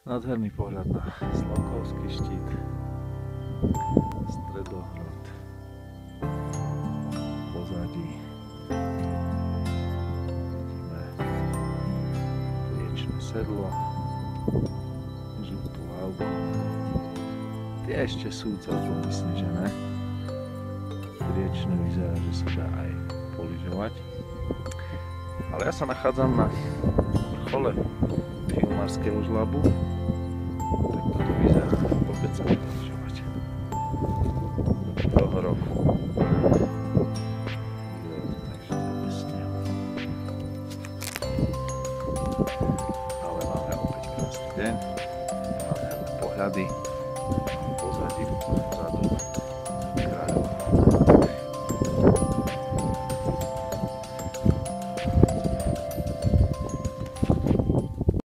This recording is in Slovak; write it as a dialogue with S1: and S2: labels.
S1: Nádherný pohľad na Slavkovský štít, stredohrad, pozadí vidíme riečne sedlo, žltú hlavku. Tie ešte sú celkom vysnežené. Riečne vyzerá, že sa dá aj polyžovať. Ale ja sa nachádzam na vrchole Filmarského žlabu. Tak toto vyzerá, opäť sa dá polyžovať. Toho roku. Ale máme opäť krásny deň. Nádherné pohľady. Pozadí, vzadu.